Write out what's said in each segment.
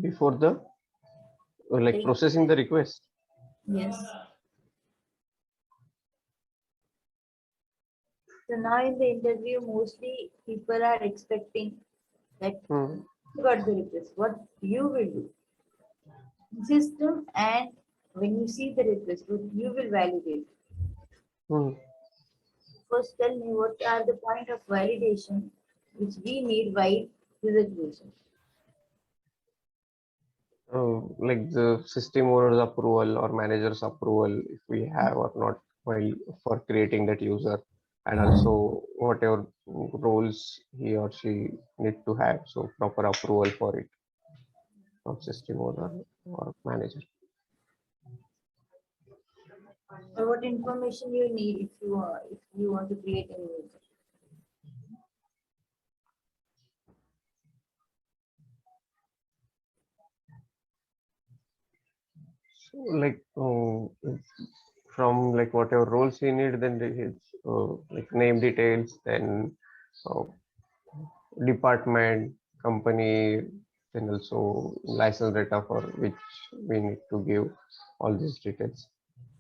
before the like processing the request. Yes. So now in the interview, mostly people are expecting that you got the request. What you will do? System, and when you see the request, what you will validate. First, tell me what are the point of validation which we need while user creation. Like the system owner's approval or manager's approval, if we have or not, while for creating that user, and also whatever roles he or she need to have, so proper approval for it from system owner or manager. Or what information you need if you want to create a user. So like from like whatever roles he need, then his like name details, then uh, department, company, then also license data for which we need to give all these details.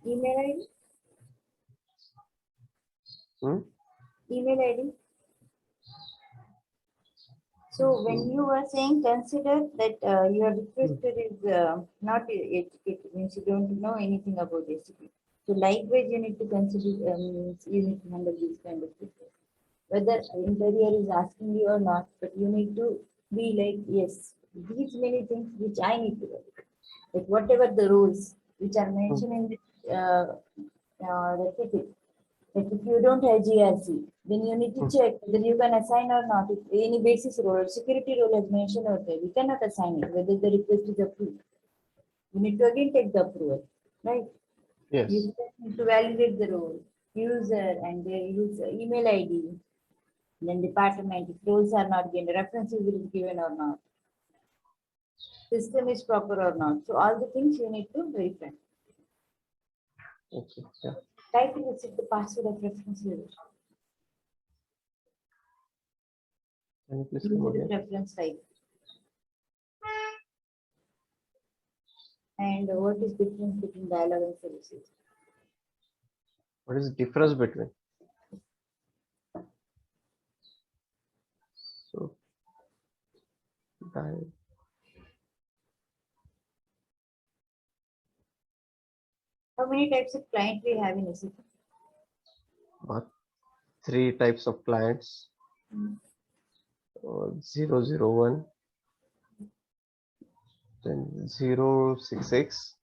Email ID? Hmm? Email ID. So when you were saying consider that your requester is not educated, means you don't know anything about SAP. So likewise, you need to consider, you need to handle these kind of people. Whether interviewer is asking you or not, but you need to be like, yes, these many things which I need to do. Like whatever the rules which are mentioned in the ticket. Like if you don't have GRC, then you need to check whether you can assign or not. If any basis role or security role is mentioned out there, we cannot assign it, whether the request is approved. You need to again take the approval, right? Yes. You need to validate the role, user and their user email ID, then department, if roles are not given, references is given or not, system is proper or not. So all the things you need to verify. Okay. Yeah. Try to reset the password of reference user. Can you please User come is again? reference type. And what is difference between dialogue and services? What is the difference between? So, How many types of client we have in SAP? what? 3 types of clients. 001, then 066.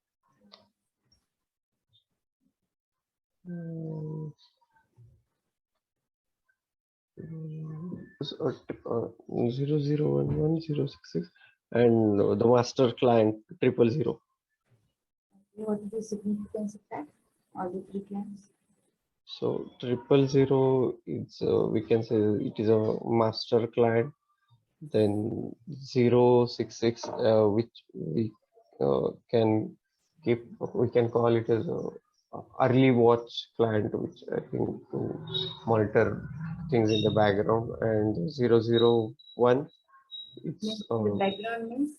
0011, 066, and the master client 000. What is the significance of that? All the three clients. So 000 is we can say it is a master client. Then 066, which we can keep, we can call it as a early watch client, which I think to monitor things in the background, and 001, it's The background means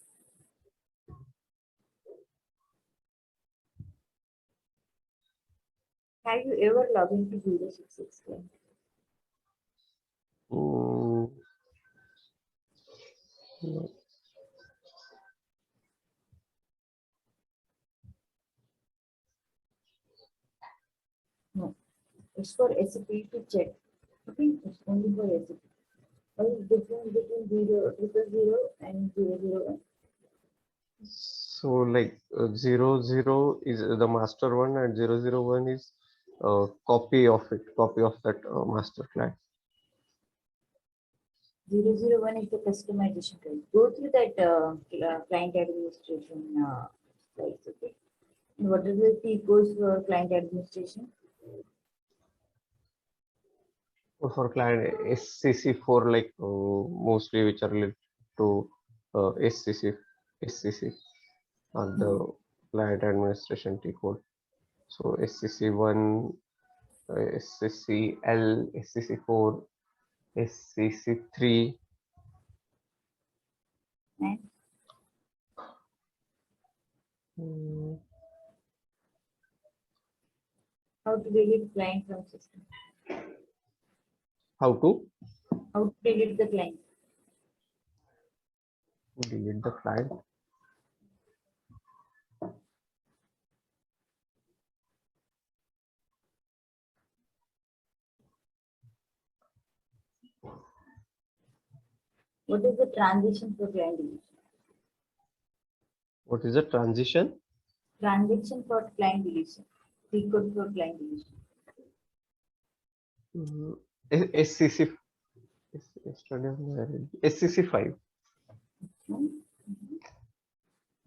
have you ever logged into 066 client? no. No. It's for SAP to check. Okay, it's only for SAP. What is the difference between 000 and 001? So like 00 is the master one, and 001 is a copy of that master client. 001 is the customization client. Go through that client administration slides, okay? And what is the T codes for client administration? For client SCC4, like mostly which are related to SCC or the client administration T code. So SCC1, SCCL, SCC4, SCC3. And Mm, How to delete client from system? how to How to delete the client? delete the client? What is the transition for client deletion? What is the transition? Transaction for client deletion. Secret for client deletion. Mm, SCC SCC 5. Hmm?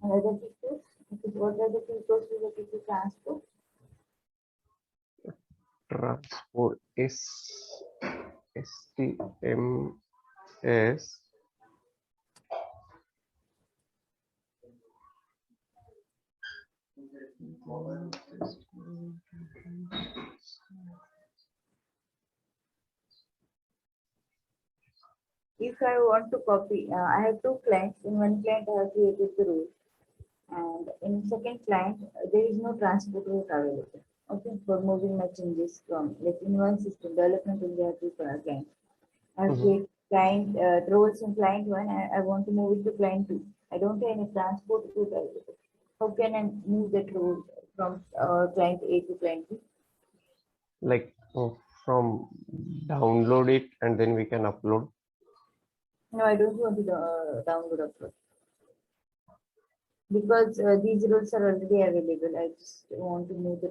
And other features? What are the features related to transport? Transport STMS. If I want to copy, I have two clients. In one client, I have created the rule, and in second client, there is no transport route available. Okay, for moving my changes from like in one system development, we have two clients. I have Mhm. created client roles in client one. I want to move it to client two. I don't have any transport route available. How can I move that role from client A to client B? Like from download it and then we can upload. No, I don't want to download upload because these rules are already available. I just want to move the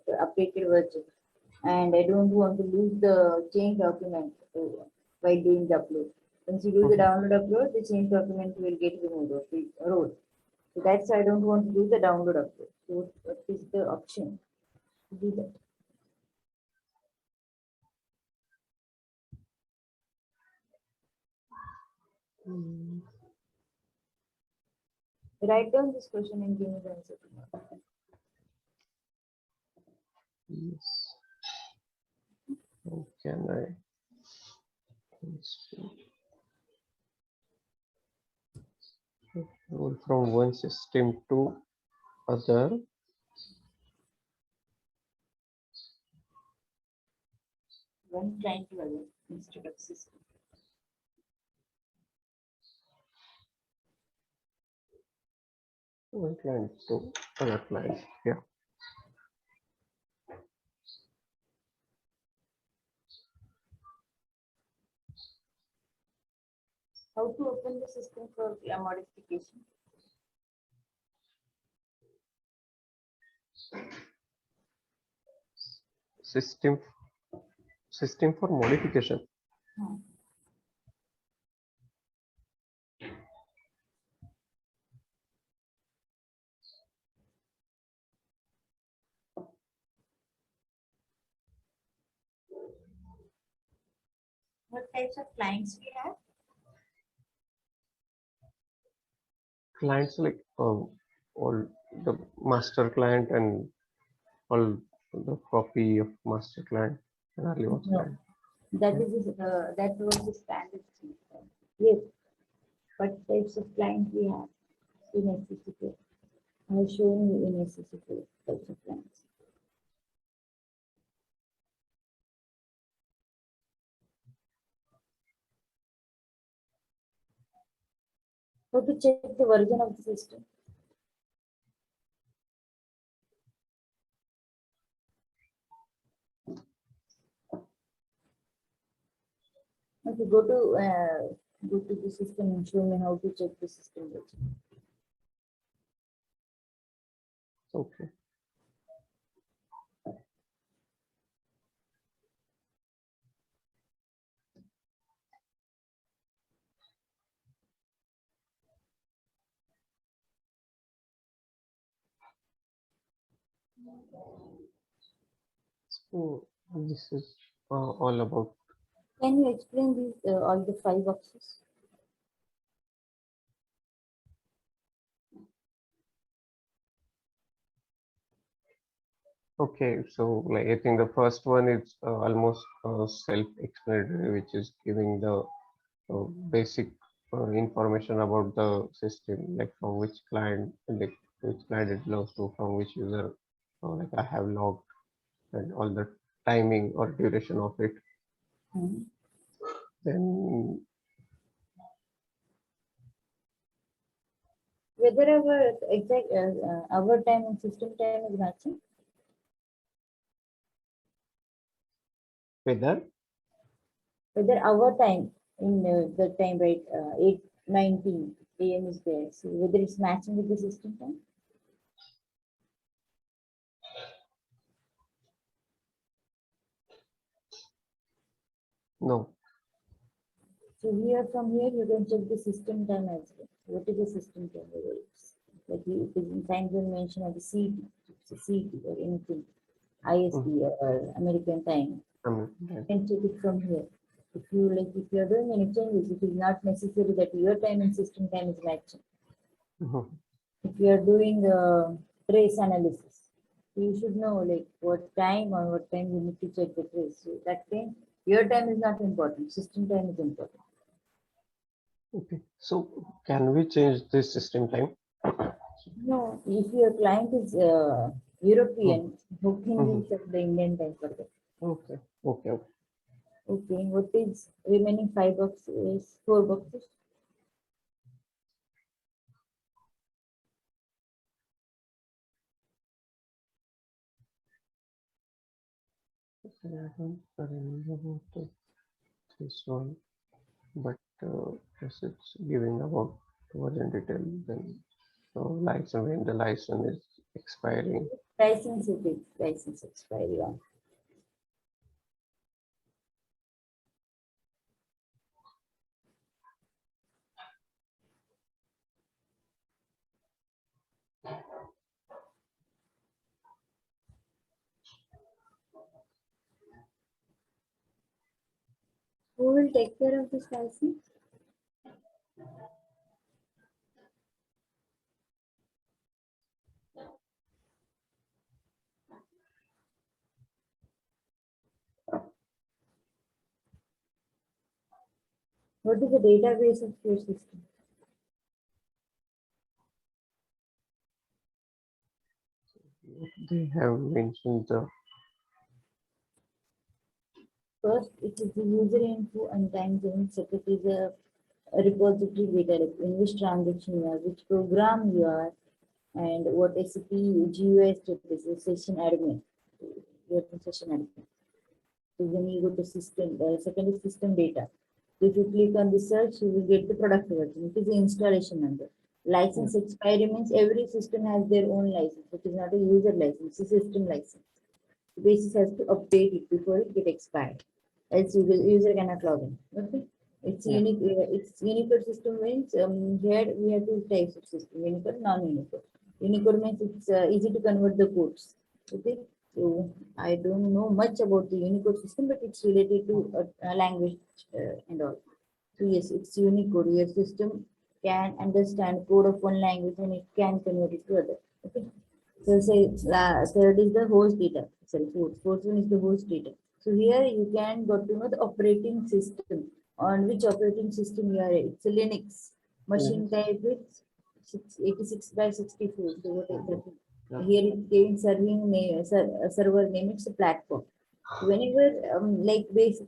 the updated version, and I don't want to lose the change document by doing the upload. Once you do the Mhm. download upload, the change document will get removed of the role. So that's why I don't want to do the download upload. So what is the option to do that? Mm, Write down this question and give me the answer tomorrow. yes. How can I roll from one system to other? One client to other instead of system. One client to other client. Yeah. How to open the system for modification? System system for modification. Hmm. What types of clients we have? Clients like all the master client and all the copy of master client and early was No, client. that was the standard thing. Yes, what types of clients we have in SCCK? I have shown you in SCCK types of clients. How to check the version of the system? Okay, go to the system and show me how to check the system version. Okay. So this is all about. Can you explain these all the five boxes? Okay, so like I think the first one is almost self-explanatory, which is giving the basic information about the system, like from which client, like which client it belongs to, from which user, like I have logged, and all the timing or duration of it. Mhm. Then Whether our exact our time and system time is matching. whether Whether our time in the time, right, 8:19 a.m. is there. So whether it's matching with the system time. no, So here from here you can check the system time as well. What is the system time? Whether it's like it is in time zone mention of the CT, it's a CT or anything, IST or American time. You right. can check it from here. If you are doing any changes, it is not necessary that your time and system time is matching. Mhm. If you are doing trace analysis, you should know like what time or what time you need to check the trace. So that time, your time is not important. System time is important. Okay, so can we change this system time? No, if your client is Hmm. European, how can Mhm. we set the Indian time for that? Okay, okay, okay. Okay, what is remaining five boxes? Four boxes. Okay, I don't remember about this one, but yes, it's giving about towards in detail. Then license, when the license is expiring. License it is license expiry on. Who will take care of this license? What is the database of your system? They have mentioned the First, it is the user info and time zone. Second is a repository data, like in which transaction you are, which program you are, and what SAP GUI status is, session admin. Your session admin. So then you go to system. The second is system data. So if you click on the search, you will get the product version. It is the installation number. yeah. License expiry means every system has their own license. It is not a user license, it's a system license. The basis has to update it before it get expired. Else user cannot log in. Okay. It's Yeah. unique. It's Unicode system means here we have two types of system: Unicode, non-Unicode. Unicode means it's easy to convert the codes. Okay. So I don't know much about the Unicode system, but it's related to a language and all. So yes, it's Unicode. Your system can understand code of one language and it can convert it to other. Okay. So say third is the host data. Sorry, fourth one is the host data. So here you can got to know the operating system on which operating system you are. It's a Linux machine Yes. type with 86 by 64. So what is that? Yeah. Here it's giving serving name, server name. It's a platform. So whenever like base,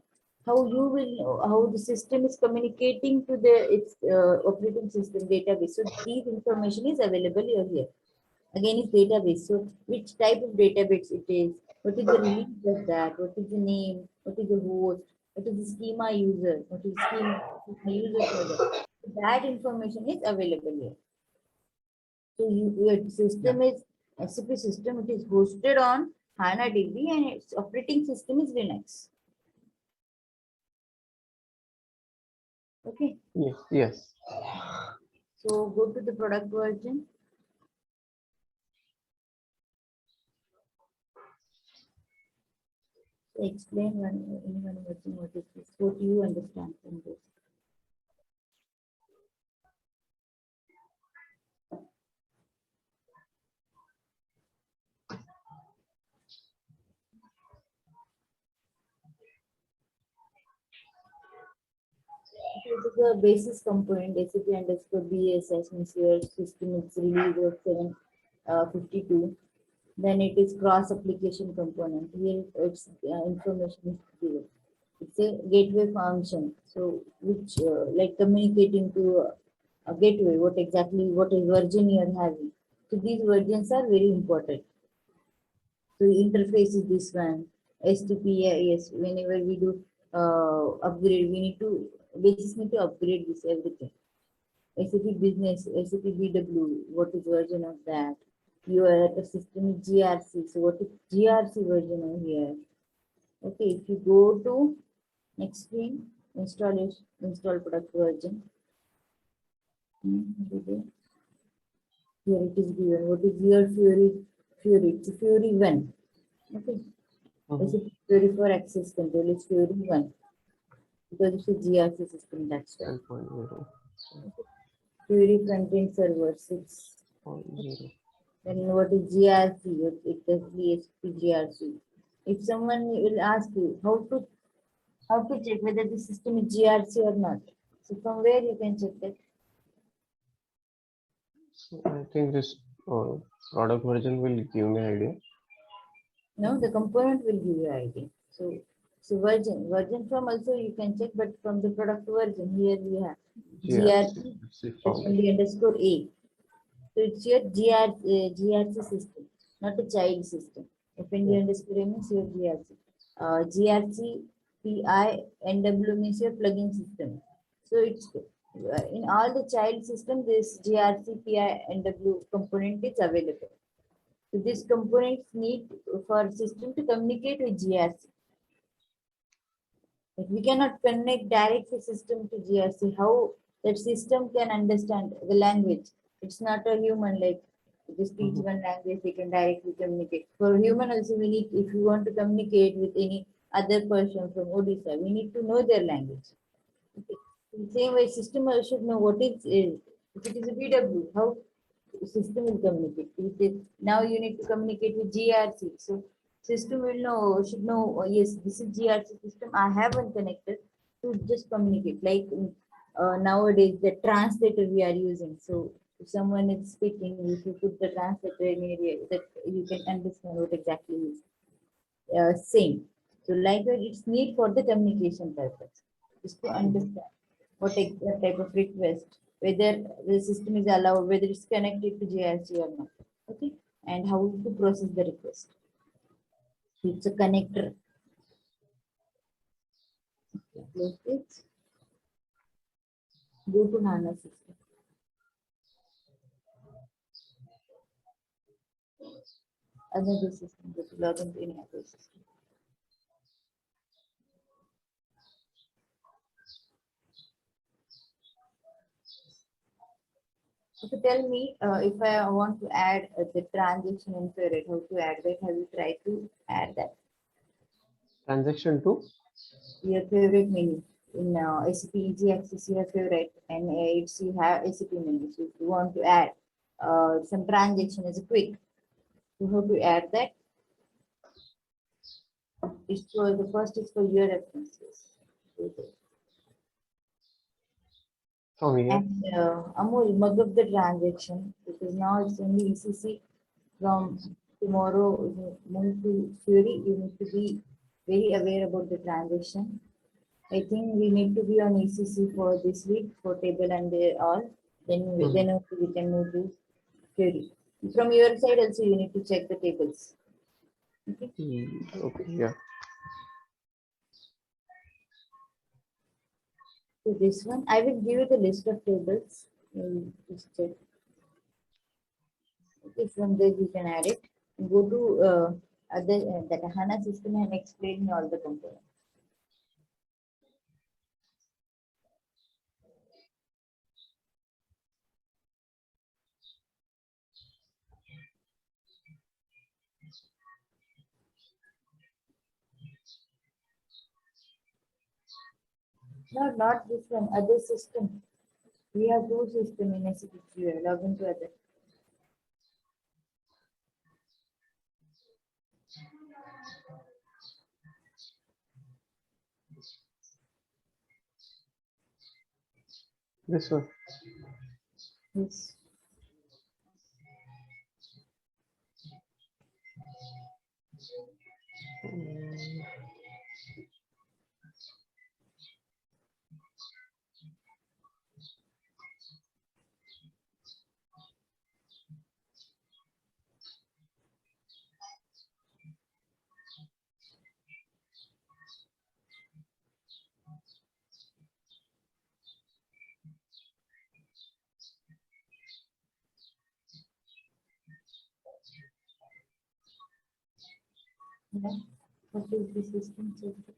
how you will know how the system is communicating to the its operating system database. So these information is available here. Again, is database. So which type of database it is? What is the release of that? What is the name? What is the host? What is the schema user? What is schema user for that? So that information is available here. So your Yeah. system is SAP system. It is hosted on HANA DB and its operating system is Linux. Okay. Yes. Yes. So go to the product version. So explain one version what is this. What you understand from this. It is a basis component, SAP underscore BSS means your system is release of 752. Then it is cross application component. Here it's information is given. It's a gateway function. So which like communicating to a gateway, what is version you are having. So these versions are very important. So interface is this one. STP, yes, whenever we do upgrade, we need to basis need to upgrade this everything. SAP business, SAP BW, what is version of that? Your system is GRC, so what is GRC version of here? Okay, if you go to next screen, install product version. Here it is given. What is your Fury? It's Fury 1. Okay. SAP Fury for access control is Fury 1. Because it's a GRC system, that's why. 10.0. Fury front-end server 6. 0.0. Then what is GRC? It is DSP GRC. If someone will ask you how to check whether the system is GRC or not. So from where you can check that? So I think this product version will give me idea. No, the component will give you ID. So version from also you can check, but from the product version here we have GRC FND underscore A. So it's your GRC system, not a child system. FND underscore A means your GRC. GRC PI NW means your plugin system. So it's in all the child system, this GRC PI NW component is available. So these components need for system to communicate with GRC. If we cannot connect direct the system to GRC, how that system can understand the language? It's not a human like just teach one language, they can directly communicate. For human also we need, if you want to communicate with any other person from Odisha, we need to know their language. Okay. In the same way, system also should know what it is. If it is a BW, how system will communicate. Now you need to communicate with GRC. So system will know, should know, yes, this is GRC system. I have one connected to just communicate. Like nowadays, the translator we are using. So if someone is speaking, if you put the translator in area, that you can understand what exactly is saying. So likewise, it's need for the communication purpose, just to understand what type of request, whether the system is allowed, whether it's connected to GRC or not. Okay, and how to process the request. It's a connector. Close it. Go to HANA system. Another system, go to log into any other system. So tell me if I want to add the transaction infrared, how to add that? Have you tried to add that? Transaction to Your favorite menu in SAP Easy Access, your favorite, and it's you have SAP menu. So if you want to add some transaction as a quick, you have to add that. It's for the first is for your references. from here. And Amol, mug up the transaction because now it's only ECC. From tomorrow, move to Fury, you need to be very aware about the transaction. I think we need to be on ECC for this week for table and all. Then also we can move to Fury. From your side also you need to check the tables. Okay. Okay, yeah. So this one, I will give you the list of tables. Just check. Okay, from there you can add it. Go to other that HANA system and explain all the components. No, not this one, other system. We have two systems in SAP. Log into other. This one. Yes. Yeah. What is the system sector?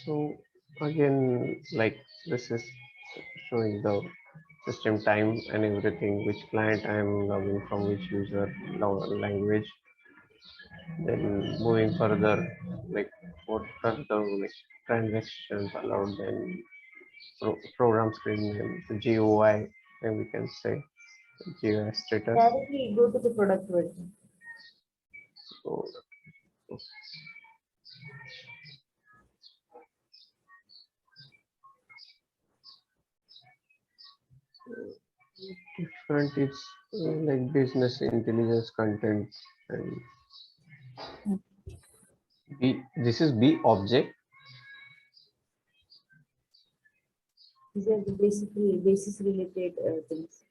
So again, like this is showing the system time and everything, which client I am logging from, which user language. Then moving further, like what are the like transactions allowed, then program screen name, the GUI, and we can say GUI status. Directly go to the product version. So different, it's like business intelligence content, and B, this is B object. These are the basically basis related things.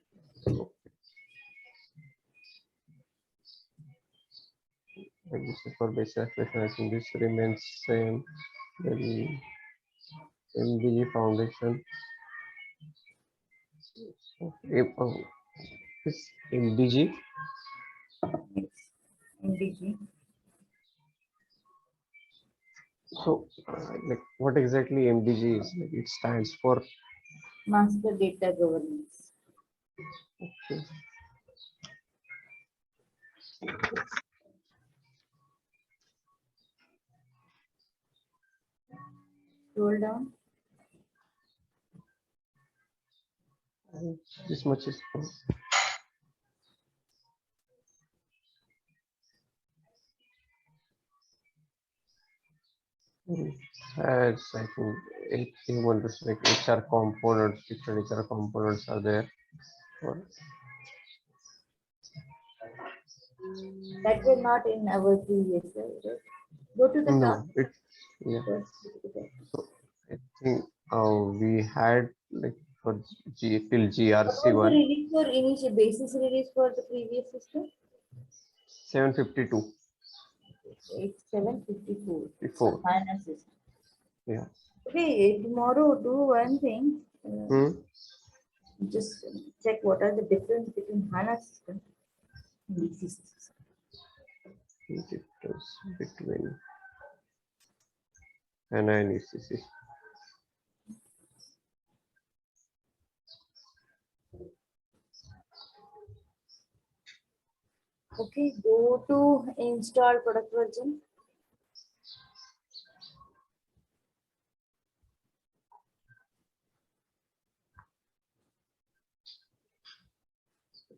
And this is for basic application. I think this remains same. Then MDG foundation. Oh, this MDG. Yes. MDG. So, like, what exactly MDG is? Like, it stands for. Master data governance. Okay. Scroll down. And this much is. As I think even this like HR components, different HR components are there. That were not in our previous, right? Go to the top. No, it's yeah. First, go to the top. So I think we had like for G till What GRC was the one release for initial basis release for the previous system? 752 It's 754. before. HANA system. Yeah. Okay, tomorrow do one thing. Hmm. Just check what are the difference between HANA system and ECC system. Difference between HANA and ECC. Okay, go to install product version.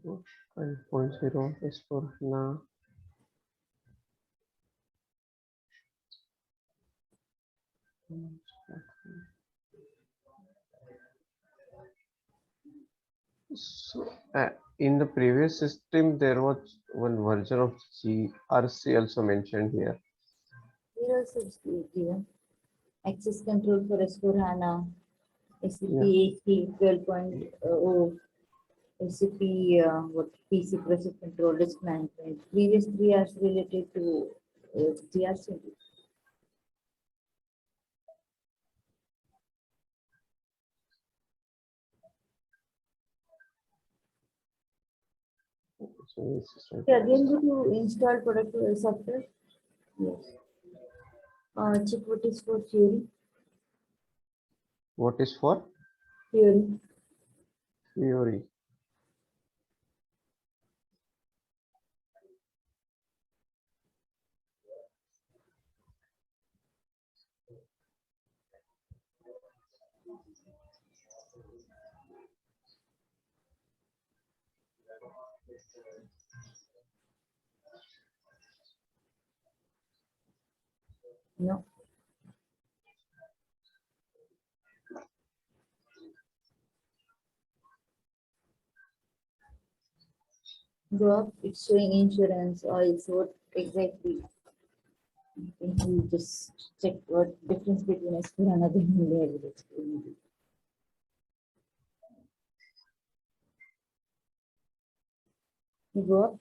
So 5.0 is for HANA. So in the previous system, there was one version of GRC also mentioned here. Here also is given access control for S4 HANA, SAP Yeah. HP 12.0, SAP what PC process control, risk management. Previous three are related to GRC. So this is right. Okay, again go to install product software. Yes. Check what is for theory. What is for Theory. theory? No. Go up, it's showing insurance or it's what exactly. You just check what difference between S4HANA and liability. You go up.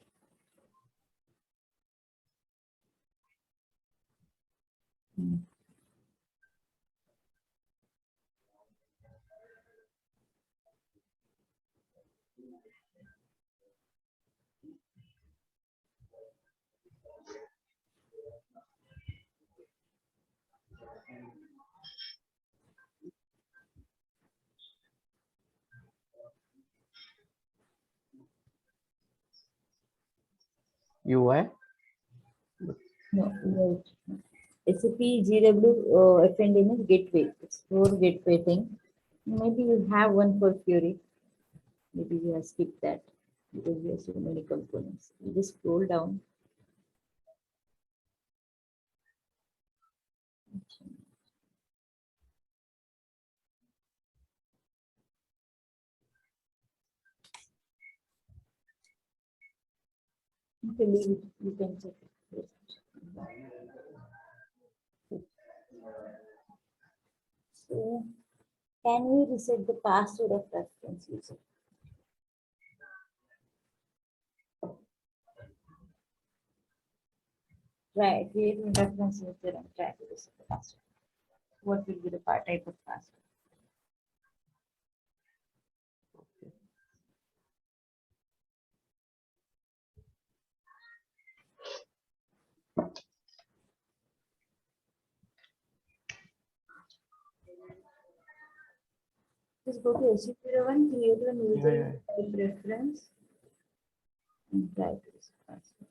UI. No, wait. SAP GW FND is gateway. It's for gateway thing. Maybe you have one for Fury. Maybe you have skipped that because you have so many components. You just scroll down. You can leave it. You can check it. So, can we reset the password of reference user? Try create a reference user and try to reset the password. What will be the type of password? Just go to SU01, create one user Yeah. type reference and try to reset password.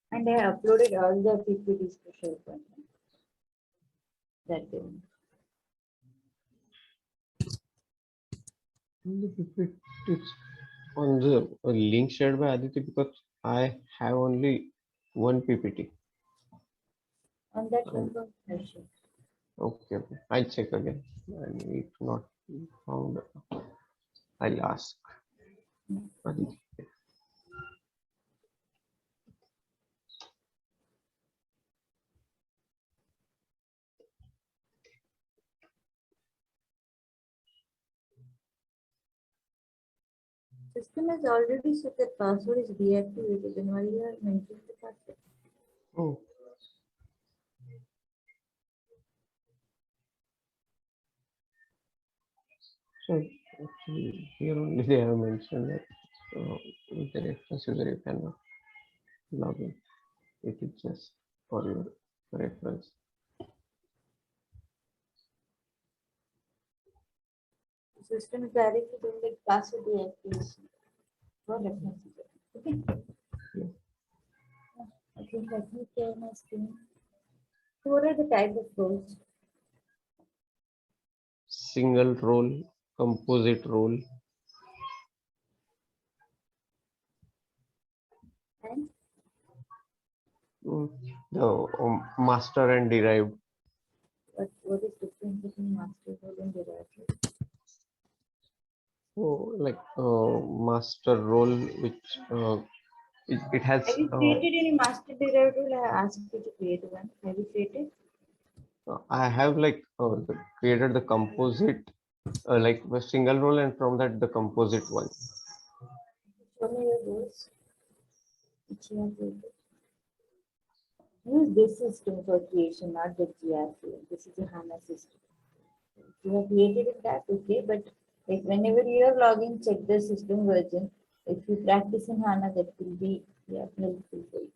And I uploaded all the PPTs to SharePoint. That didn't. It's on the link shared by Aditi because I have only one PPT. On that link of session. Okay, I'll check again. And if not found, I'll ask Aditi. System has already said that password is deactivated, then why you are mentioning the password? Oh, so actually here only they have mentioned that with the reference user you cannot log in. It is just for your reference. The system is directly doing the password deactivation for reference. Okay. Yeah. Okay, let me share my screen. So what are the type of roles? Single role, composite role, And The master and derived. But what is difference between master role and derived role? So like master role, which it has. Have you created any master derived role? I asked you to create one. Have you created? I have like created the composite, like a single role, and from that the composite one. Show me your roles which you have created. Use this system for creation, not the GRC. This is a HANA system. If you have created it, that okay, but like whenever you are logging, check the system version. If you practice in HANA, that will be, yeah, helpful for you.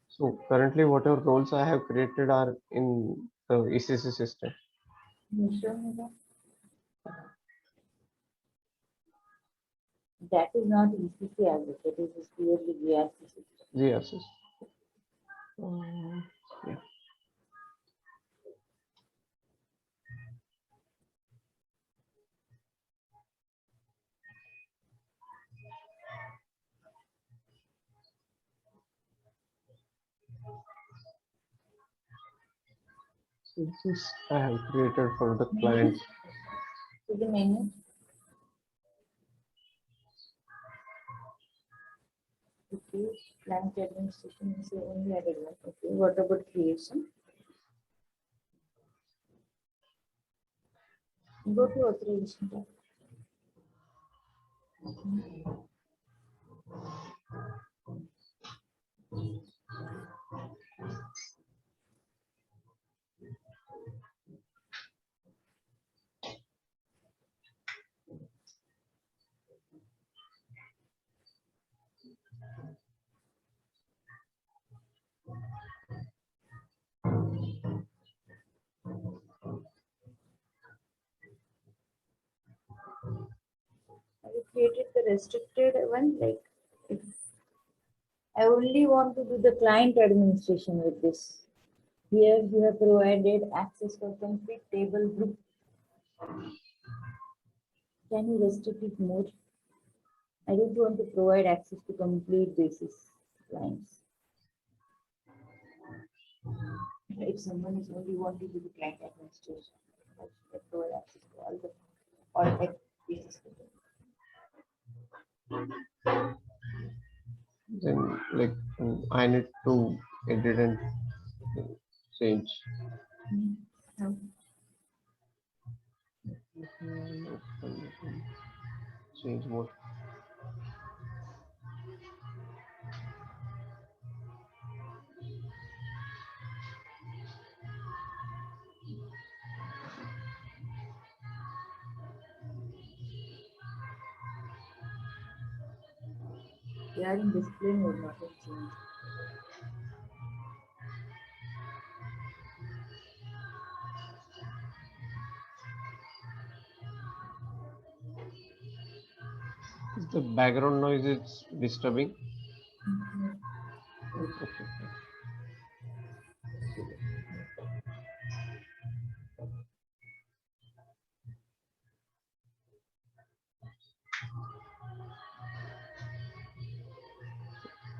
So currently, whatever roles I have created are in the ECC system. Can you show me that? That is not ECC as it, that is purely GRC system. Yes. Yes. Yeah. So this I have created for the Menu. client. To the menu. Okay. Client administration is only added one. Okay. What about creation? Go to authorization tab. Have you created the restricted one? Like if I only want to do the client administration with this. Here you have provided access for complete table group. Can you restrict it more? I don't want to provide access to complete basis clients. If someone is only wanting to do the client administration, I should provide access to all tech basis. Then like I need to edit and change. How? Change more. They are in display mode, not in change. The background noise is disturbing. Mhm. Okay.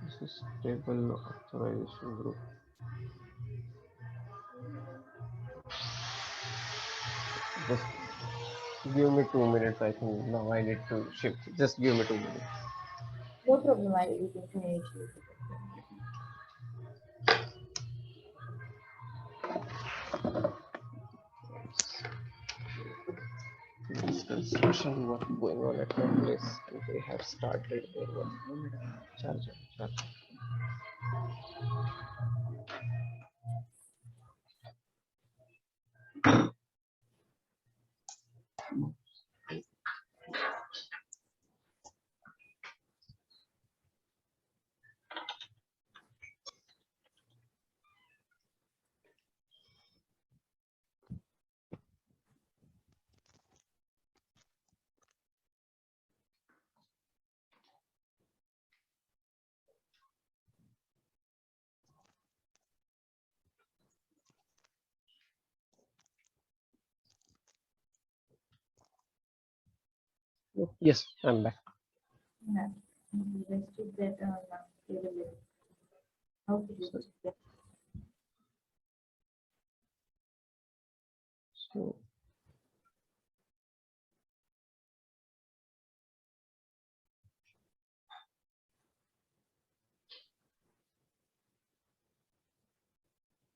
This is table authorization group. Just give me 2 minutes. I think now I need to shift. Just give me 2 minutes. No problem, we can finish it. This construction work going on at my place, and they have started their work. Charger, charger. Yes, I'm back. Yeah. Restrict that table. How to So, restrict that? so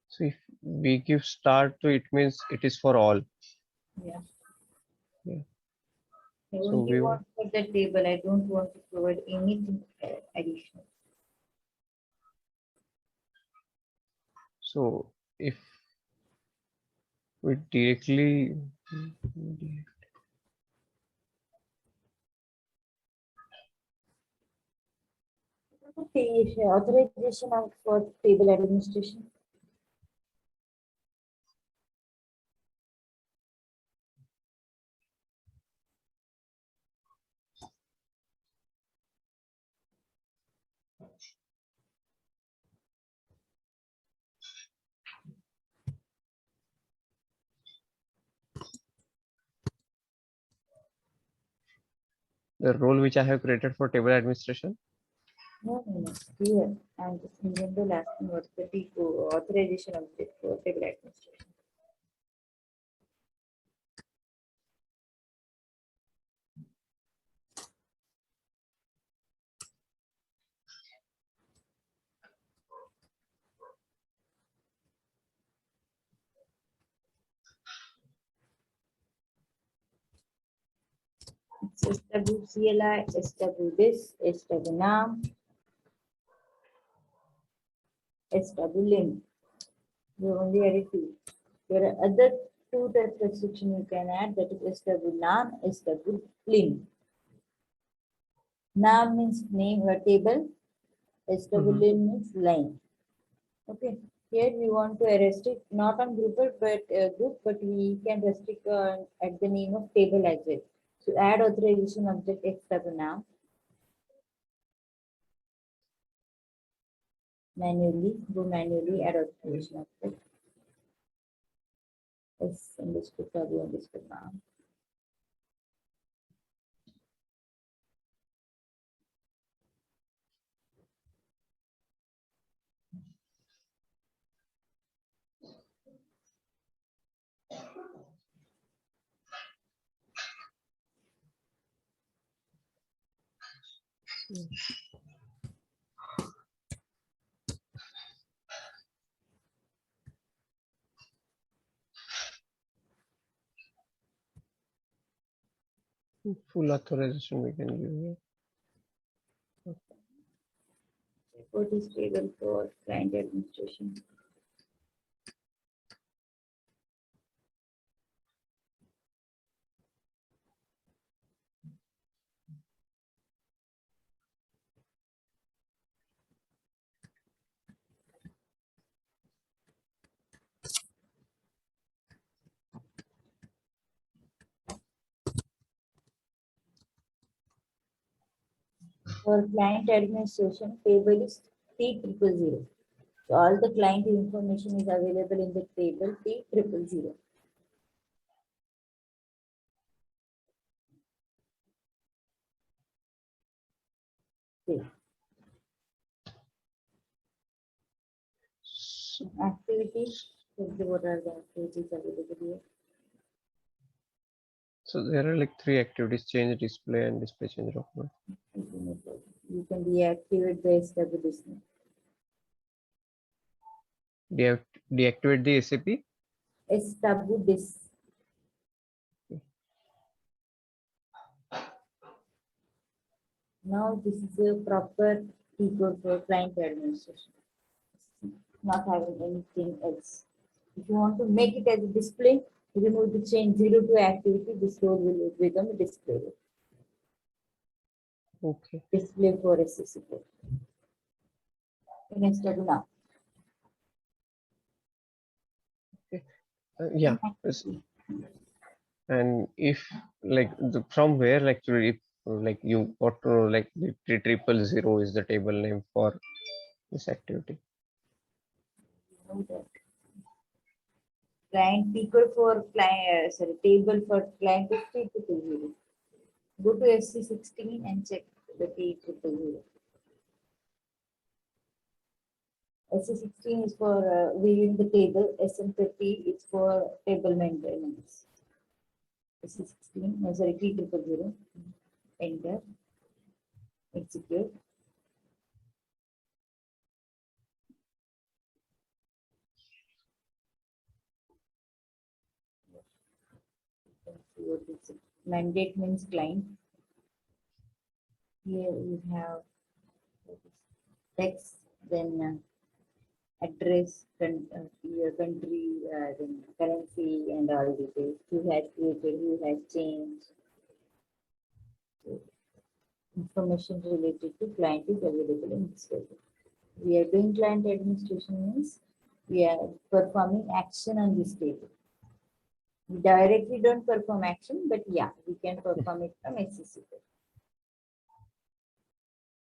so if we give start to it means it is for all. Yeah. Yeah. I So only we want for the table. I don't want to provide anything additional. so if we directly Okay, authorization of for table administration. the role which I have created for table administration. No, no, no. Here, I'm just in general asking what's the authorization of the for table administration. It's SWCLI, SW this, SW now, SW link. You only added two. There are other two types of restriction you can add, that is SW non, SW link. Nam means name or table, SW Mhm. link means line. Okay. Here we want to restrict not on group, but we can restrict at the name of table as well. So add authorization object SW now manually, go manually add authorization object S underscore W underscore now. Full authorization we can give here. Report is table for client administration. For client administration, table is T000. So all the client information is available in the table T000. Okay. So, Activity, what are the activities available here? so there are like three activities: change display and display change document. You can deactivate the SW listener. Deactivate the SAP. SW this. Now this is a proper keycode for client administration. Not having anything else. If you want to make it as a display, remove the change 0 to activity, this role will become a display. Okay. Display for SSC code. Next step now. Yeah. And if like from where actually if, like you got to like the 000 is the table name for this activity. Know that. Client picker for client, sorry, table for client is 300. Go to SC16 and check the T000. SC16 is for viewing the table. SM30 is for table maintenance. SC16, no, sorry, T000. Enter. Execute. What is it? Mandate means client. Here we have text, then address, your country, then currency, and all details. Who has created, who has changed. So, information related to client is available in this table. We are doing client administration means we are performing action on this table. We directly don't perform action, but yeah, we can perform it from SCC.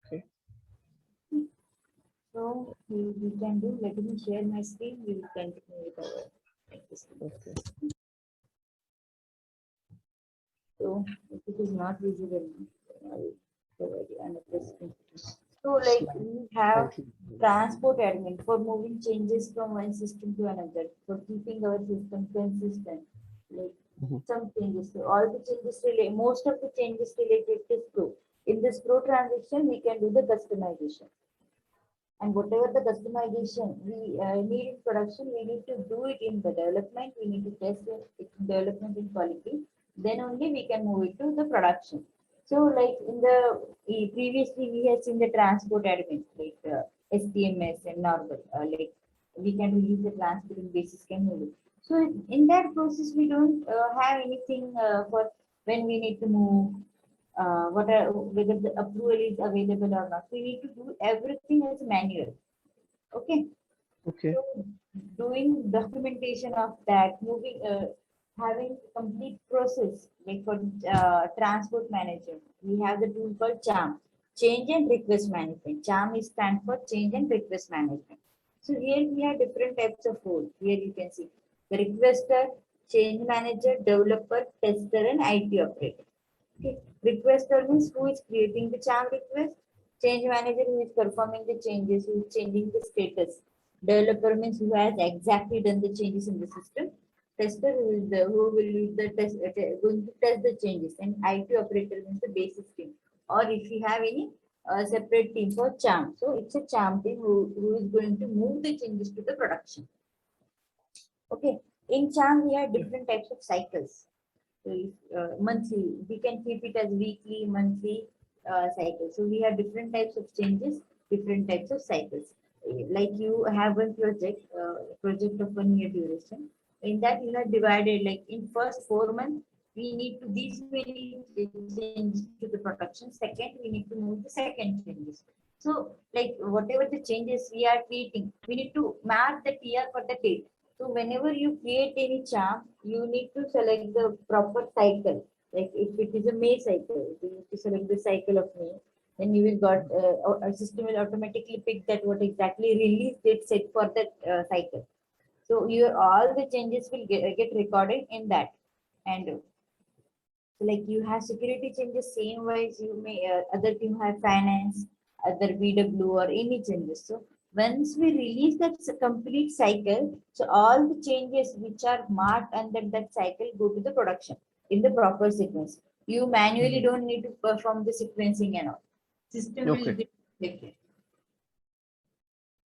Okay. So we can do, let me share my screen, we will continue with our practice. Okay. So if it is not visible, I will provide you another screen. So like we have transport admin for moving changes from one system to another, for keeping our system consistent. Like some changes, so all the changes related, most of the changes related to flow. In this flow transition, we can do the customization. And whatever the customization we need in production, we need to do it in the development. We need to test it in development in quality. Then only we can move it to the production. So, like in the previously, we have seen the transport admin like STMS and normal. Like we can release the transport in basis can move it. So in that process, we don't have anything for when we need to move what are, whether the approval is available or not. We need to do everything as manual. Okay. Okay. So doing documentation of that, moving, having complete process like for transport management, we have the tool called CHAM, Change and Request Management. CHAM is stand for Change and Request Management. So here we have different types of roles. Here you can see the requester, change manager, developer, tester, and IT operator. Okay. Requester means who is creating the CHAM request. Change manager who is performing the changes, who is changing the status. Developer means who has exactly done the changes in the system. Tester who is the who will do the test going to test the changes, and IT operator means the basis team. Or if you have any separate team for CHAM, so it's a CHAM team who is going to move the changes to the production. Okay, in CHAM we have different types of cycles. So if, monthly, we can keep it as weekly, monthly cycle. So we have different types of changes, different types of cycles. Like you have one project of 1 year duration. In that you have divided like in first 4 months, we need to these many changes to the production. Second, we need to move the second changes. So like whatever the changes we are creating, we need to mark the TR for the date. So whenever you create any charm, you need to select the proper cycle. Like if it is a May cycle, you need to select the cycle of May. Then you will got our system will automatically pick that what exactly release date set for that cycle. So your all the changes will get recorded in that. And like you have security changes same wise you may other team have finance, other BW or any changes. So once we release that complete cycle, so all the changes which are marked under that cycle go to the production in the proper sequence. You manually don't need to perform the sequencing and all. System will Okay. do it.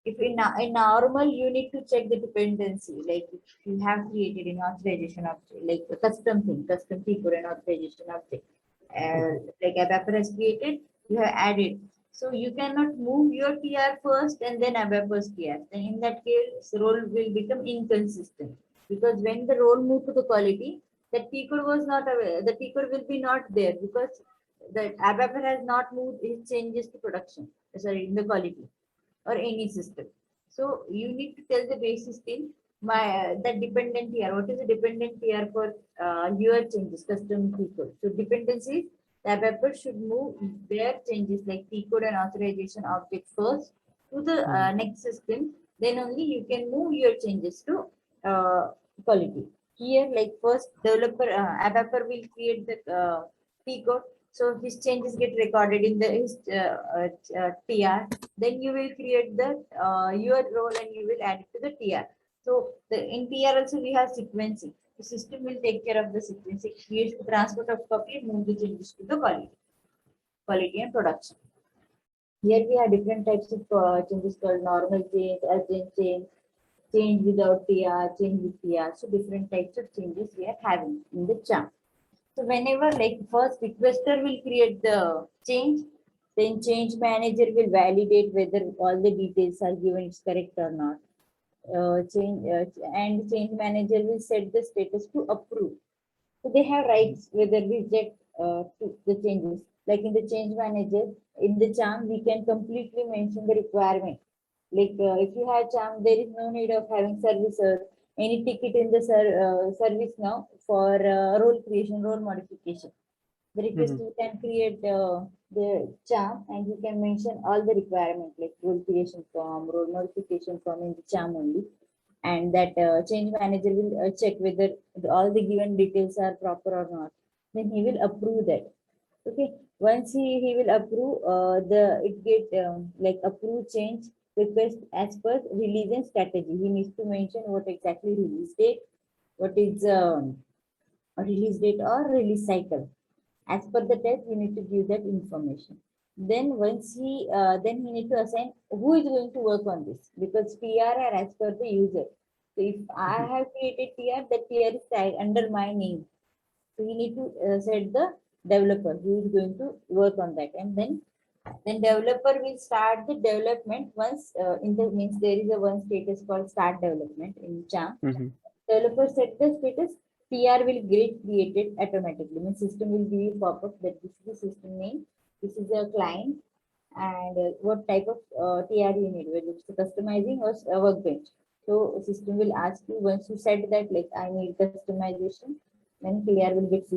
If in normal, you need to check the dependency, like if you have created an authorization object, like a custom thing, custom key for an authorization object, like ABAP has created, you have added. So you cannot move your TR first and then ABAP's TR. Then in that case, role will become inconsistent because when the role moved to the quality, that T code was not aware, the T code will be not there because the ABAP has not moved its changes to production, sorry, in the quality or any system. So you need to tell the basis thing my that dependent here. What is the dependent here for your changes, custom T code? So dependencies, the developer should move their changes like T code and authorization object first to the next system. Then only you can move your changes to quality. Here, like first developer, adapter will create the T code. So his changes get recorded in the his TR. Then you will create the your role and you will add it to the TR. So the in TR also we have sequencing. The system will take care of the sequencing, creates the transport of copy, move the changes to the quality and production. Here we have different types of changes called normal change, urgent change, change without TR, change with TR. So different types of changes we are having in the chart. So whenever like first requester will create the change, then change manager will validate whether all the details are given is correct or not. And change manager will set the status to approve. So they have rights whether we reject to the changes. Like in the change manager, in the charm, we can completely mention the requirement. Like if you have charm, there is no need of having services, any ticket in the service now for role creation, role modification. The Mhm. requester can create the charm and you can mention all the requirements like role creation form, role modification form in the charm only. And that change manager will check whether all the given details are proper or not. Then he will approve that. Okay. Once he will approve it get like approve change request as per release and strategy. He needs to mention what exactly release date, what is release date or release cycle. As per the test, we need to give that information. Then he need to assign who is going to work on this because PR are as per the user. So if I Mhm. have created PR, that PR is under my name. So we need to set the developer who is going to work on that, and then developer will start the development once in the means there is a one status called start development in Jam. Mhm. Developer set the status, PR will get created automatically. Means system will give you pop-up that this is the system name, this is a client, and what type of TR you need, whether it's customizing or workbench. So system will ask you once you said that like I need customization, then TR will get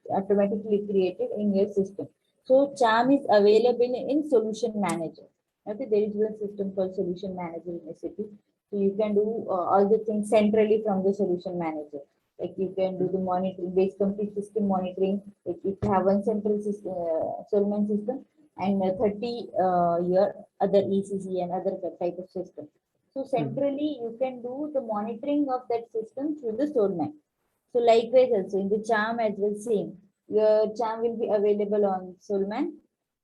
automatically created in your system. So Charm is available in Solution Manager. Okay, there is one system called Solution Manager in SAP. So you can do all the things centrally from the Solution Manager. Like you can do the monitoring, based complete system monitoring. Like if you have one central system, Solman system, and 30 your other ECC and other type of system. So Mhm. centrally you can do the monitoring of that system through the Solman. So likewise also in the charm as well same. Your charm will be available on Solman,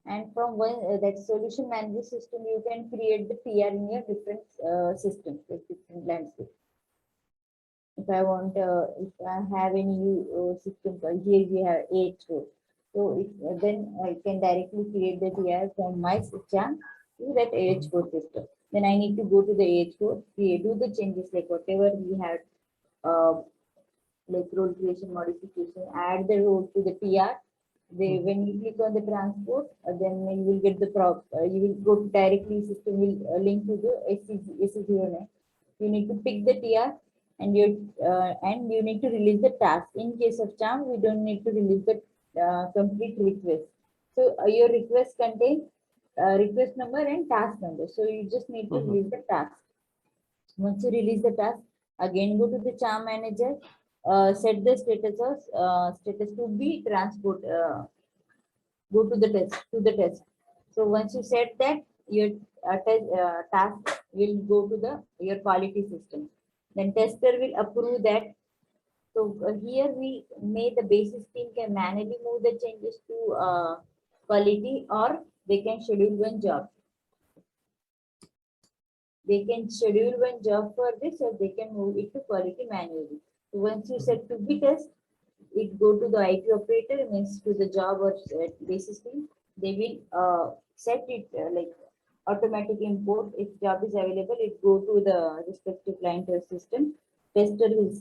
and from one that solution manager system you can create the PR in your different systems, like different landscape. If I want, if I have any system, here we have AH4. So then I can directly create the PR from my system to that AH4 system. Then I need to go to the AH4, create, do the changes like whatever we had, like role creation modification, add the role to the TR. They Mhm. when you click on the transport, then you will get the you will go to directly system will link to the SC09. You need to pick the TR and you need to release the task. In case of charm, we don't need to release the complete request. So your request contains request number and task number. So you just need to Mhm. release the task. Once you release the task, again go to the charm manager, set the status of status to be transport. Go to the test. So once you set that, your task will go to the your quality system. Then tester will approve that. So here we made the basis team can manually move the changes to quality, or they can schedule one job. They can schedule one job for this, or they can move it to quality manually. So once you Mhm. set to be test, it go to the IT operator, means to the job or basis team. They will set it like automatic import. If job is available, it go to the respective client or system. Tester will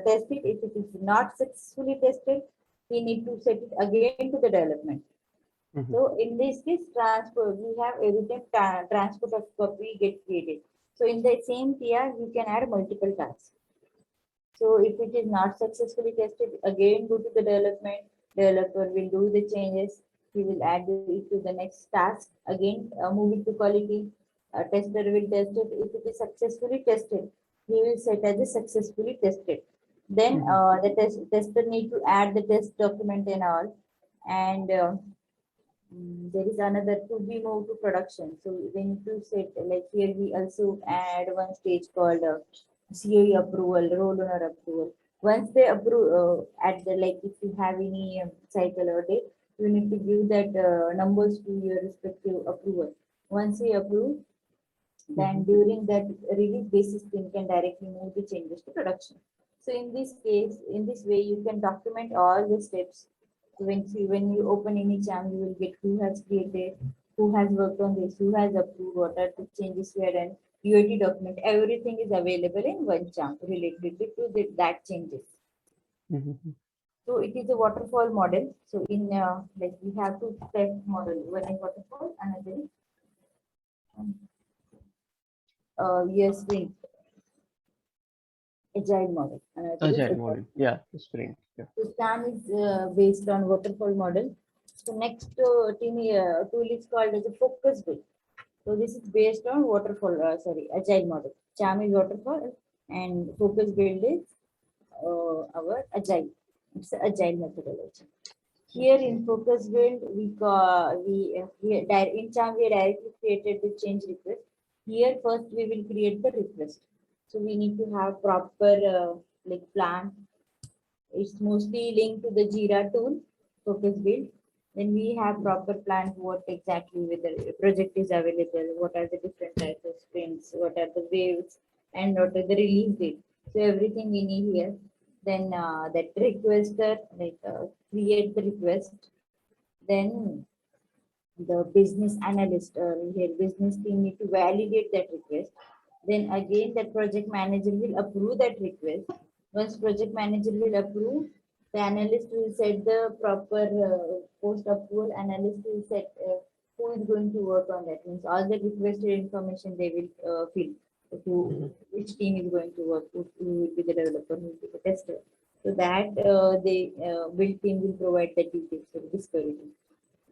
test it. If it is not successfully tested, he need to set it again to the development. Mhm. So in this case, transfer, we have every time transport of copy get created. So in the same TR, you can add multiple tasks. So if it is not successfully tested, again go to the development. Developer will do the changes. He will add it to the next task. Again, move it to quality. Tester will test it. If it is successfully tested, he will set as a successfully tested. Then Mhm. the tester need to add the test document and all. And There is another to be moved to production. So when you set, like here we also add one stage called COE approval, role owner approval. Once they approve at the, like if you have any cycle or date, you need to give that numbers to your respective approval. Once you approve, then Mhm. during that release basis team can directly move the changes to production. So in this case, in this way, you can document all the steps. So when you open any cham, you will get who has created, who has worked on this, who has approved, what are the changes were done, UAT document, everything is available in one cham related to that changes. Mhm. So it is a waterfall model. So in like we have two step model. One is waterfall, another is year sprint agile model. Another is Agile agile. model. Yeah, sprint. Yeah. So SAM is based on waterfall model. So next tool is called as a focus build. So this is based on waterfall, sorry, agile model. SAM is waterfall and focus build is our agile. It's a agile methodology. Here in Okay. focus build, in SAM we directly created the change request. Here first we will create the request. So we need to have proper like plan. It's mostly linked to the Jira tool, focus build. Then we have proper plans what exactly whether a project is available, what are the different types of sprints, what are the waves, and what are the release date. So everything we need here. Then that requester, like create the request. Then the business analyst or here business team need to validate that request. Then again, that project manager will approve that request. Once project manager will approve, the analyst will set the proper post approval. Analyst will set who is going to work on that. Means all the requested information they will fill. Who, Mhm. which team is going to work, who will be the developer, who will be the tester. So that the build team will provide the details for the discovery team.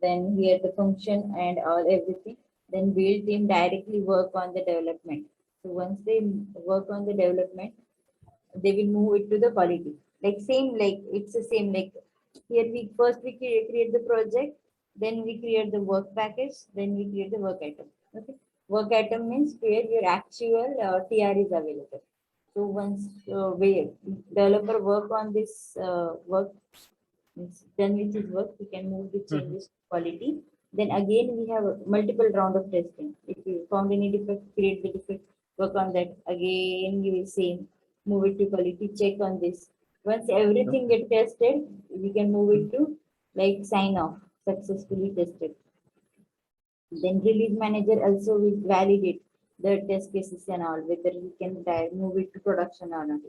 Then here the function and all everything. Then build team directly work on the development. So once they work on the development, they will move it to the quality. Like same, like it's the same. Like here we first we create the project, then we create the work package, then we create the work item. Okay, work item means where your actual TR is available. So once we developer work on this work means done with his work, we can move the Mhm. changes to quality. Then again, we have a multiple round of testing. If you found any defect, create the defect, work on that. Again, you will same, move it to quality, check on this. Once everything Okay. get tested, we can move Mhm. it to like sign off, successfully tested. Then release manager also will validate the test cases and all, whether we can move it to production or not.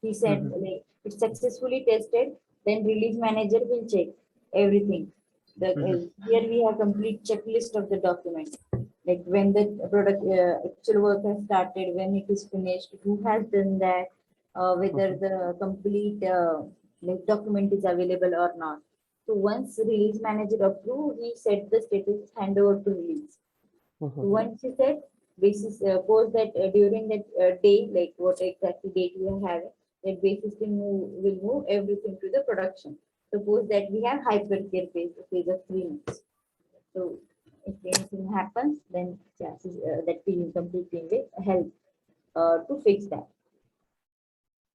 He said Mhm. like it's successfully tested, then release manager will check everything. Mhm. Here we have complete checklist of the document, like when the product actual work has started, when it is finished, who has done that, whether Mhm. the complete like document is available or not. So once release manager approve, he set the status handover to release. So Mhm. once he said, basis post that during that day, like what exactly date you are having, that basis will move everything to the production. Suppose that we have hypercare phase of 3 months. So if anything happens, then that team complete team will help to fix that.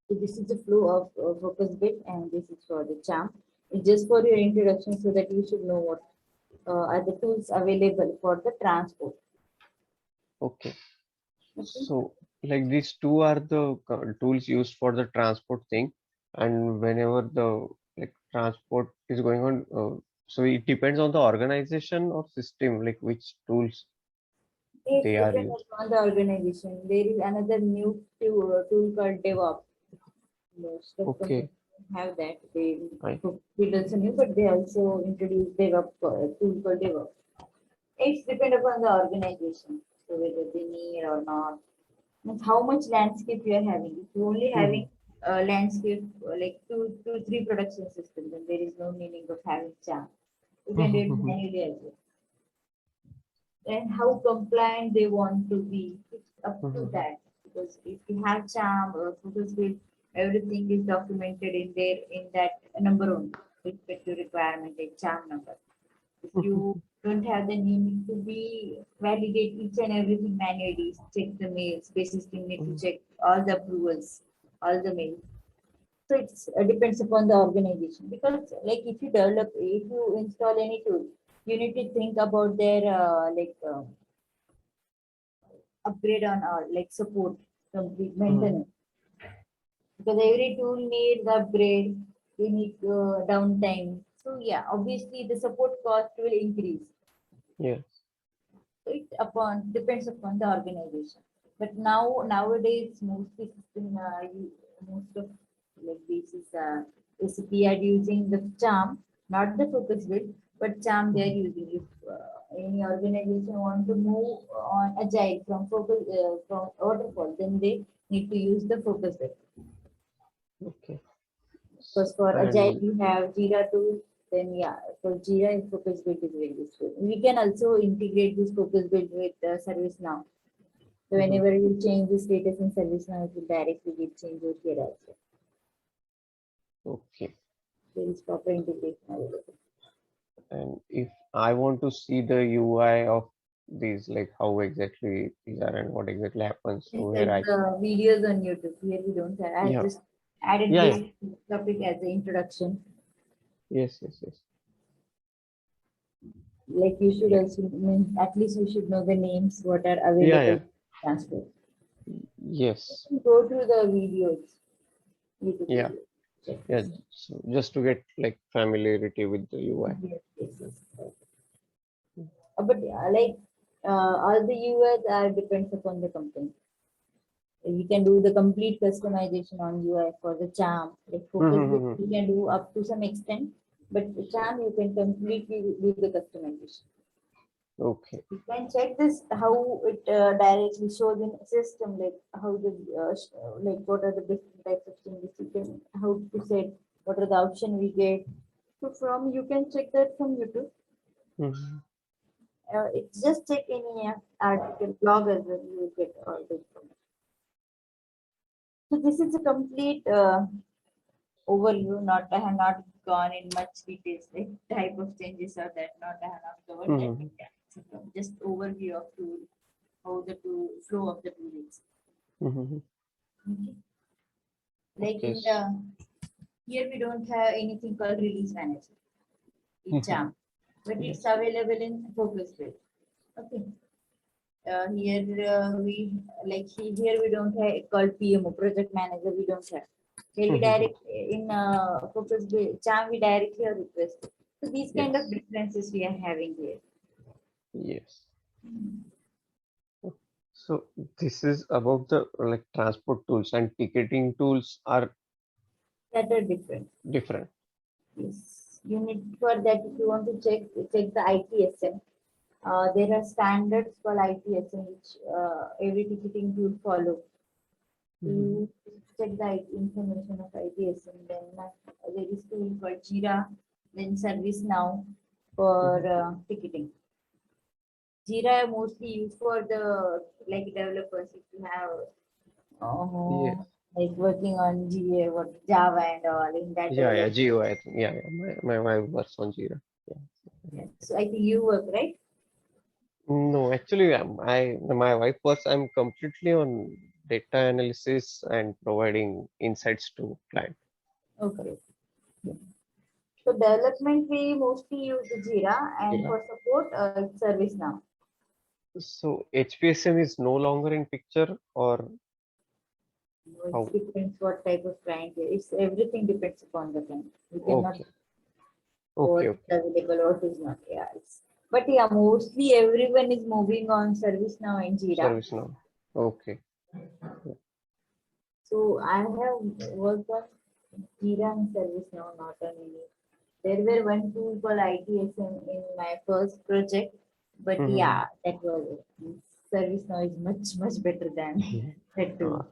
So this is the flow of focus bit, and this is for the charm. It's just for your introduction so that you should know what are the tools available for the transport. Okay. Okay. So, like these two are the tools used for the transport thing, and whenever the like transport is going on, so it depends on the organization or system, like which tools It they are depends used. upon the organization. There is another new tool called DevOps. Most of companies Okay. have that. They I. build also new, but they also introduce DevOps tool called DevOps. It's depend upon the organization, so whether they need or not. Means how much landscape you are having. If you only having Mhm. landscape like two, three production systems, then there is no meaning of having chance. You can do Mhm. it Mhm. manually as well. And how compliant they want to be, it's up to Mhm. that. Because if you have charm or focus with everything is documented in there in that number only, respective requirement, a charm number. If you Mhm. don't have, then you need to be validate each and everything manually, check the mails, space system need to Mhm. check all the approvals, all the mails. So it's depends upon the organization, because like if you develop, if you install any tool, you need to think about their upgrade on our like support, complete Mhm. maintenance, because every tool needs upgrade, they need downtime. So yeah, obviously the support cost will increase. Yes. So it upon depends upon the organization. But nowadays mostly system most of like basis SAP are using the charm, not the focus build, but charm they are Mhm. using. If any organization want to move on agile from focus from waterfall, then they need to use the focus build. Okay. Because for agile And we have Jira tool, then yeah, for Jira focus build is very useful. We can also integrate this focus build with ServiceNow. So mhm. whenever you change the status in ServiceNow, it will directly get changed over here as well. Okay. There is proper integration available. And if I want to see the UI of these, like how exactly these are and what exactly happens, You so where check I the videos on YouTube. Here we don't have. I have yeah just added yeah this yeah topic as an introduction. yes. Like you should Like also, I mean, at least you should know the names what are yeah available transfer. yes Go through the videos, YouTube yeah videos. Check yeah. this. So just to get like familiarity with the UI. Yes, yes, yes. But all the US are depends upon the company. We can do the complete customization on UI for the charm. Like focus group, Mhm. you can do up to some extent, but the charm you can completely do the customization. Okay. You can check this how it directly shows in system, like how the like what are the different types of changes you can, how to set, what are the option we get. So from you can check that from YouTube. Mhm. It's just check any article, blog as well. You will get all the information. So this is a complete overview. Not I have not gone in much details like type of changes or that. Not I have not covered that. But Mhm. yeah, it's just overview of tool, how the tool flow of the tool is. Mhm. Okay. Like Okay. in the here we don't have anything called release manager in Mhm. Charm, but it's Yes. available in Focus Build. Okay. Here here we don't have called PMO project manager, we don't have. Here we Mhm. direct in focus charm we directly are request. So these kind of Yes. differences we are having here. Yes. So this is about the like transport tools and ticketing tools are That are different. different. Yes, you need for that if you want to check the ITSM. There are standards for ITSM which every ticketing tool follow. Mhm. You check the information of ITS, and then there is tool called Jira, then ServiceNow for Mhm. ticketing. Jira mostly used for the like developers if you have Yes. like working on GA what Java and all in that Yeah. development. Geo, I think. Yeah. My wife works on Jira. Yeah. Yes. So I think you work right. No, actually, my wife works. I'm completely on data analysis and providing insights to client. Okay. So development we mostly use Jira, and Yeah. for support it's ServiceNow. So HPSM is no longer in picture or It how? depends what type of client. It's everything depends upon the client. We cannot Okay. Okay. what is Okay. available, what is not. Yeah, but yeah, mostly everyone is moving on ServiceNow and Jira. Service now. Okay. So I have worked on Jira and ServiceNow, not on any. There were one tool called ITSM in my first project, but Mhm. yeah, that was it. ServiceNow is much better than that Uh, tool.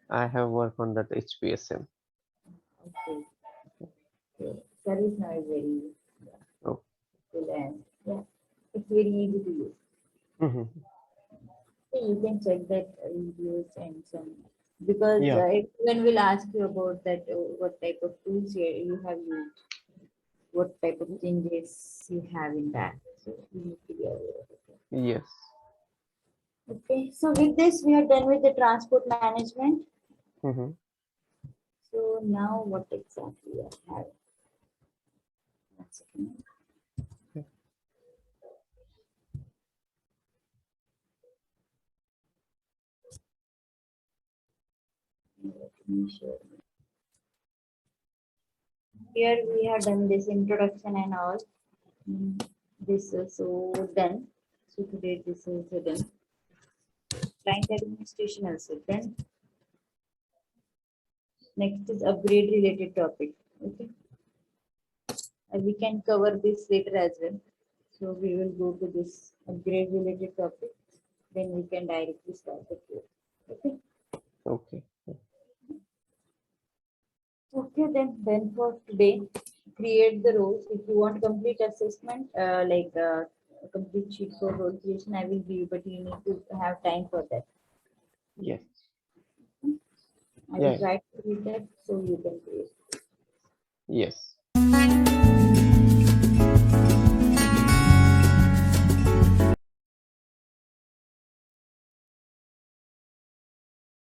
I have worked on that HPSM. Okay, so ServiceNow is very Oh. useful and yeah, it's very easy to use. Mhm. So you can check that videos and some because Yeah. everyone will ask you about that what type of tools you have used, what type of changes you have in that. we need to be aware of it. Yes. Okay, so with this, we are done with the transport management. Mm-hmm. So now what exactly I have? One second. Let me show you. Here we have done this introduction and all. This is so done. So today this is done. Client administration also done. Next is upgrade related topic. Okay. We can cover this later as well. So we will go to this upgrade related topic. Then we can directly start the course. Okay. Okay. Okay, then for today, create the roles. If you want complete assessment, a complete sheet for role creation, I will give you, but you need to have time for that. Yes. I will Yeah. try to read that so you can create. Yes.